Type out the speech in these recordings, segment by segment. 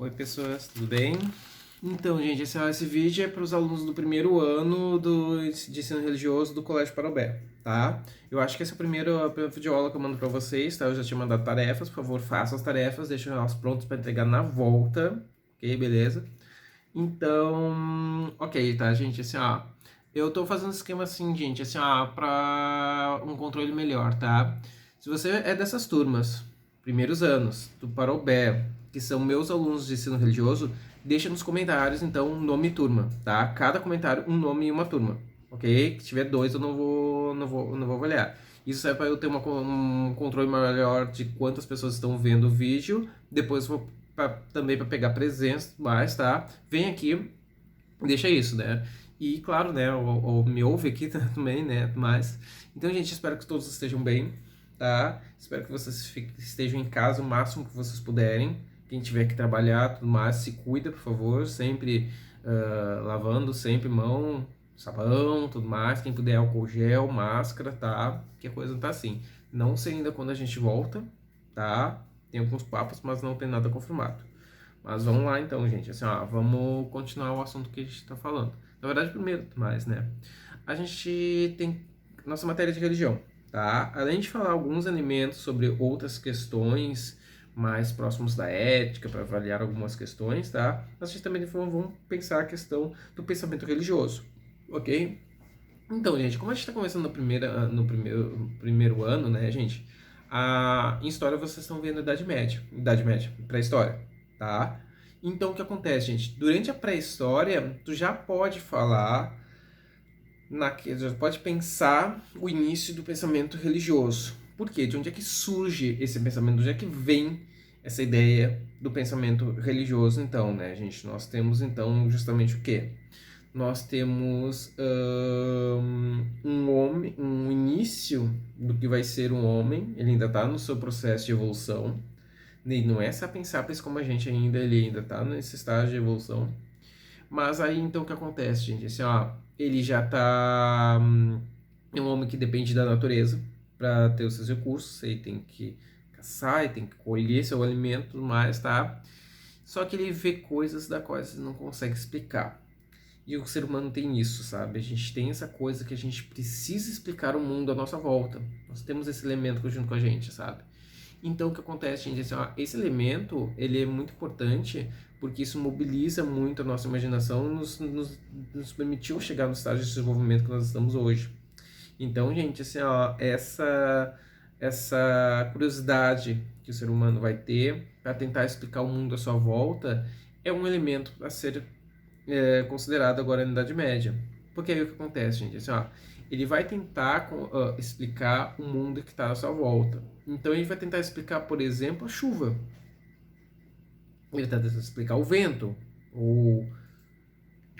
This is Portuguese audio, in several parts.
Oi pessoas, tudo bem? Então, gente, esse vídeo é para os alunos do primeiro ano de ensino religioso do Colégio Parobé, tá? Eu acho que essa é a primeira videoaula que eu mando para vocês, tá? Eu já tinha mandado tarefas, por favor, façam as tarefas, deixem elas prontas para entregar na volta, ok? Beleza? Então, ok, tá, gente? Assim, ó, eu tô fazendo um esquema assim, gente, assim, ó, para um controle melhor, tá? Se você é dessas turmas, primeiros anos, do Parobé, que são meus alunos de ensino religioso, deixa nos comentários, então, nome e turma, tá? Cada comentário, um nome e uma turma, ok? Se tiver dois, eu não vou avaliar. Isso é para eu ter um controle maior de quantas pessoas estão vendo o vídeo. Depois vou também para pegar presença, mais, tá? Vem aqui, deixa isso, né? E claro, né? Ou me ouve aqui também, né? Mas então, gente, espero que todos estejam bem, tá? Espero que vocês estejam em casa o máximo que vocês puderem. Quem tiver que trabalhar, tudo mais, se cuida, por favor, sempre lavando sempre mão, sabão, tudo mais. Quem puder álcool gel, máscara, tá? Que a coisa não tá assim. Não sei ainda quando a gente volta, tá? Tem alguns papos, mas não tem nada confirmado. Mas vamos lá então, gente. Assim, ó, vamos continuar o assunto que a gente está falando. Na verdade, primeiro, mais, né? A gente tem nossa matéria de religião, tá? Além de falar alguns elementos sobre outras questões mais próximos da ética, para avaliar algumas questões, tá? A gente também vamos pensar a questão do pensamento religioso, ok? Então, gente, como a gente está começando no primeiro ano, né, gente? Em história vocês estão vendo a Idade Média, pré-história, tá? Então, o que acontece, gente? Durante a pré-história, tu já pode falar, já pode pensar o início do pensamento religioso. Por quê? De onde é que surge esse pensamento? De onde é que vem essa ideia do pensamento religioso, então, né, gente? Nós temos, então, justamente o quê? Nós temos um homem, um início do que vai ser um homem, ele ainda está no seu processo de evolução, ele não é sapiens como a gente ainda, ele ainda está nesse estágio de evolução, mas aí então o que acontece, gente? Assim, ó, ele já está é um homem que depende da natureza para ter os seus recursos, ele tem que caçar, ele tem que colher seu alimento e tudo mais, tá? Só que ele vê coisas da quais ele não consegue explicar. E o ser humano tem isso, sabe? A gente tem essa coisa que a gente precisa explicar o mundo à nossa volta. Nós temos esse elemento junto com a gente, sabe? Então o que acontece, gente, assim, ó, esse elemento, ele é muito importante porque isso mobiliza muito a nossa imaginação e nos permitiu chegar no estágio de desenvolvimento que nós estamos hoje. Então, gente, assim, ó, essa curiosidade que o ser humano vai ter para tentar explicar o mundo à sua volta é um elemento a ser considerado agora na Idade Média. Porque aí o que acontece, gente? Assim, ó, ele vai tentar explicar o mundo que está à sua volta. Então ele vai tentar explicar, por exemplo, a chuva. Ele vai tentar explicar o vento, ou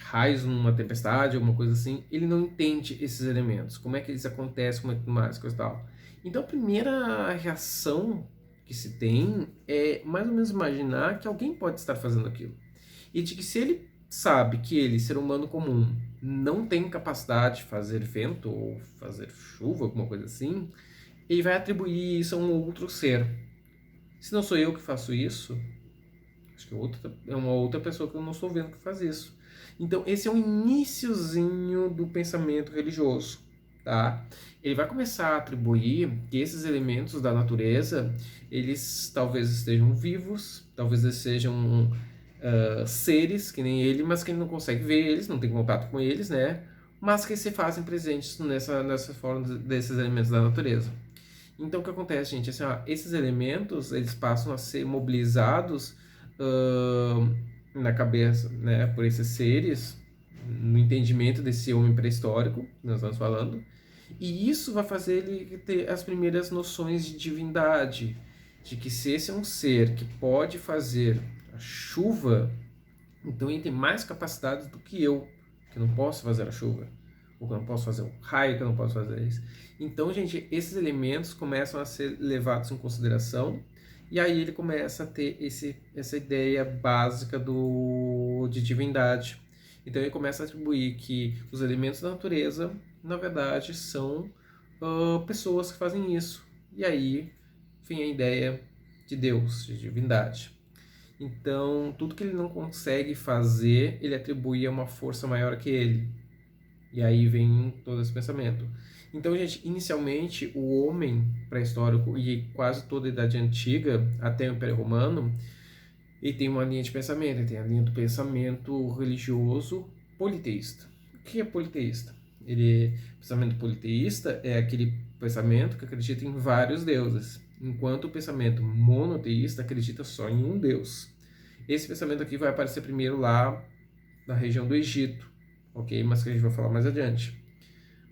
raios numa tempestade, alguma coisa assim. Ele não entende esses elementos. Como é que eles acontecem, como é que mais, coisa e tal. Então a primeira reação que se tem é mais ou menos imaginar que alguém pode estar fazendo aquilo. E de que se ele sabe que ele, ser humano comum, não tem capacidade de fazer vento ou fazer chuva, alguma coisa assim, ele vai atribuir isso a um outro ser. Se não sou eu que faço isso, acho que é uma outra pessoa que eu não estou vendo que faz isso. Então, esse é um iniciozinho do pensamento religioso, tá? Ele vai começar a atribuir que esses elementos da natureza, eles talvez estejam vivos, talvez eles sejam seres que nem ele, mas que ele não consegue ver eles, não tem contato com eles, né? Mas que se fazem presentes nessa forma desses elementos da natureza. Então, o que acontece, gente? Assim, ó, esses elementos, eles passam a ser mobilizados na cabeça, né, por esses seres, no entendimento desse homem pré-histórico, que nós estamos falando, e isso vai fazer ele ter as primeiras noções de divindade, de que se esse é um ser que pode fazer a chuva, então ele tem mais capacidade do que eu, que não posso fazer a chuva, ou que eu não posso fazer o raio, que eu não posso fazer isso. Então, gente, esses elementos começam a ser levados em consideração, e aí ele começa a ter essa ideia básica de divindade. Então ele começa a atribuir que os elementos da natureza, na verdade, são pessoas que fazem isso. E aí vem a ideia de Deus, de divindade. Então, tudo que ele não consegue fazer, ele atribui a uma força maior que ele. E aí vem todo esse pensamento. Então, gente, inicialmente, o homem pré-histórico e quase toda a Idade Antiga, até o Império Romano, ele tem uma linha de pensamento, ele tem a linha do pensamento religioso politeísta. O que é politeísta? Pensamento politeísta é aquele pensamento que acredita em vários deuses, enquanto o pensamento monoteísta acredita só em um deus. Esse pensamento aqui vai aparecer primeiro lá na região do Egito, ok? Mas que a gente vai falar mais adiante.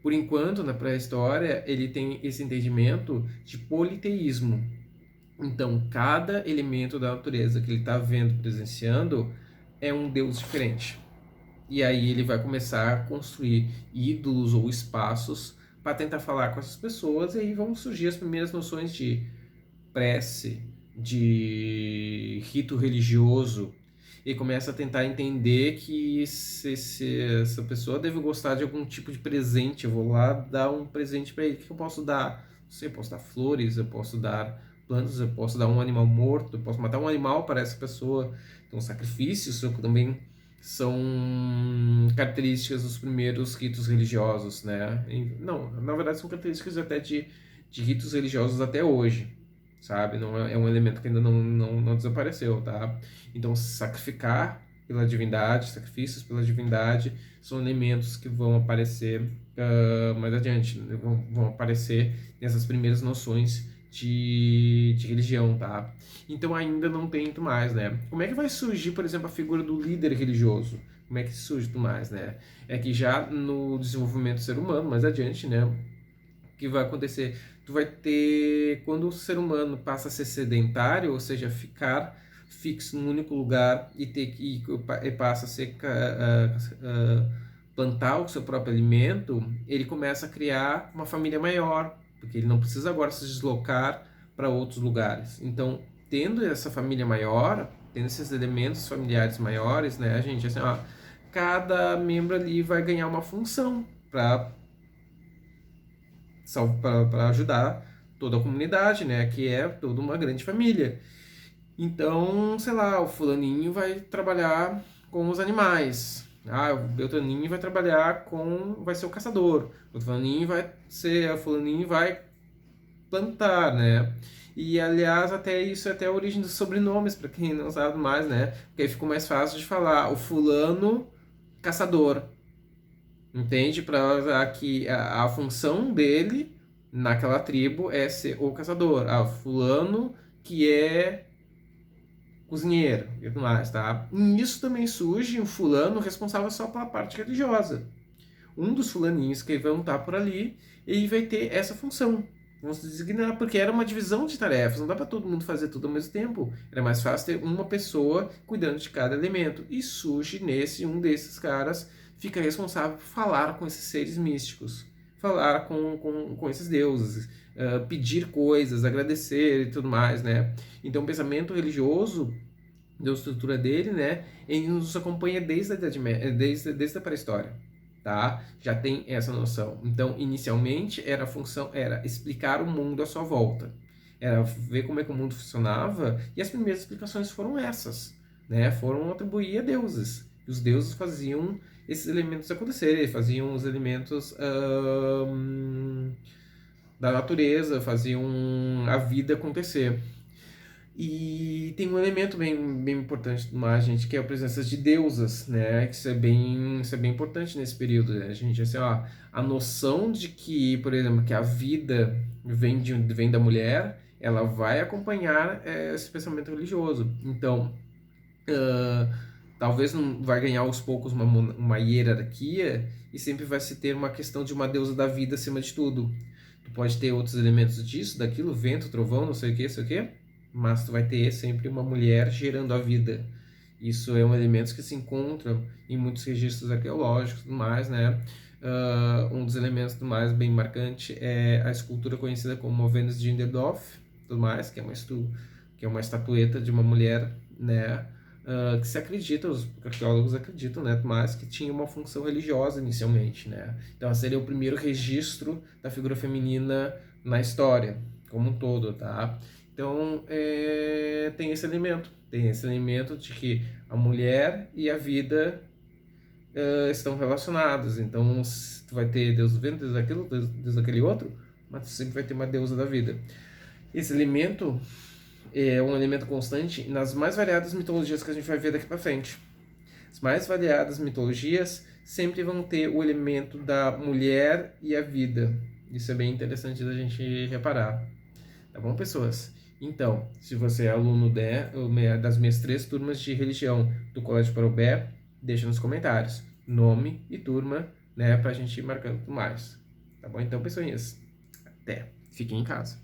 Por enquanto, na pré-história, ele tem esse entendimento de politeísmo. Então, cada elemento da natureza que ele está vendo, presenciando, é um deus diferente. E aí ele vai começar a construir ídolos ou espaços para tentar falar com essas pessoas, e aí vão surgir as primeiras noções de prece, de rito religioso, e começa a tentar entender que essa pessoa deve gostar de algum tipo de presente. Eu vou lá dar um presente para ele. O que eu posso dar? Não sei, eu posso dar flores, eu posso dar plantas, eu posso dar um animal morto, eu posso matar um animal para essa pessoa. Então, sacrifícios também são características dos primeiros ritos religiosos, né? Não, na verdade são características até de ritos religiosos até hoje, sabe? Não é um elemento que ainda não desapareceu, tá? Então, sacrificar pela divindade, sacrifícios pela divindade, são elementos que vão aparecer mais adiante, né? Vão aparecer nessas primeiras noções de religião, tá? Então ainda não tem muito mais, né? Como é que vai surgir, por exemplo, a figura do líder religioso? Como é que surge tudo mais, né? É que já no desenvolvimento do ser humano, mais adiante, né? O que vai acontecer? Tu vai ter, quando o ser humano passa a ser sedentário, ou seja, ficar fixo num único lugar e passa a ser plantar o seu próprio alimento, ele começa a criar uma família maior, porque ele não precisa agora se deslocar para outros lugares. Então, tendo essa família maior, tendo esses elementos familiares maiores, né, gente, assim, ó, cada membro ali vai ganhar uma função para ajudar toda a comunidade, né, que é toda uma grande família. Então, sei lá, o fulaninho vai trabalhar com os animais. Ah, o Beltraninho vai trabalhar vai ser o caçador. O fulaninho vai plantar, né? E aliás, até isso é até a origem dos sobrenomes, para quem não sabe mais, né? Porque aí ficou mais fácil de falar o fulano caçador. Entende? Para que a função dele naquela tribo é ser o caçador. Ah, fulano que é cozinheiro e tudo mais, tá? E nisso também surge um fulano responsável só pela parte religiosa. Um dos fulaninhos que vão estar por ali, ele vai ter essa função. Vamos designar, porque era uma divisão de tarefas, não dá para todo mundo fazer tudo ao mesmo tempo. Era mais fácil ter uma pessoa cuidando de cada elemento. E surge um desses caras fica responsável por falar com esses seres místicos, falar com esses deuses, pedir coisas, agradecer e tudo mais, né? Então o pensamento religioso, da estrutura dele, né, ele nos acompanha desde a Idade Média, desde a pré-história. Tá? Já tem essa noção. Então, inicialmente, a função era explicar o mundo à sua volta. Era ver como é que o mundo funcionava, e as primeiras explicações foram essas, né? Foram atribuir a deuses. E os deuses faziam esses elementos acontecerem, faziam os elementos da natureza, faziam a vida acontecer. E tem um elemento bem importante mais, gente, que é a presença de deusas, né? Que isso é bem importante nesse período, né, gente? Assim, ó, a noção de que, por exemplo, que a vida vem da mulher, ela vai acompanhar esse pensamento religioso. Então, talvez não vai ganhar aos poucos uma hierarquia e sempre vai se ter uma questão de uma deusa da vida acima de tudo. Tu pode ter outros elementos disso, daquilo, vento, trovão, não sei o que, mas tu vai ter sempre uma mulher gerando a vida. Isso é um elemento que se encontra em muitos registros arqueológicos e tudo mais, né? Um dos elementos mais bem marcante é a escultura conhecida como Vênus de Inderdorf, tudo mais, que é uma estatueta de uma mulher, né? Que se acredita, os arqueólogos acreditam, né, mas que tinha uma função religiosa inicialmente, né? Então seria o primeiro registro da figura feminina na história como um todo, tá? Então tem esse elemento, tem esse elemento de que a mulher e a vida estão relacionados. Então, tu vai ter Deus do vento, Deus daquilo, Deus daquele outro, mas tu sempre vai ter uma deusa da vida. Esse elemento é um elemento constante nas mais variadas mitologias que a gente vai ver daqui para frente. As mais variadas mitologias sempre vão ter o elemento da mulher e a vida. Isso é bem interessante da gente reparar. Tá bom, pessoas? Então, se você é aluno das minhas 3 turmas de religião do Colégio Parobé, deixa nos comentários nome e turma, né, pra gente ir marcando tudo mais. Tá bom? Então, pessoinhas, até. Fiquem em casa.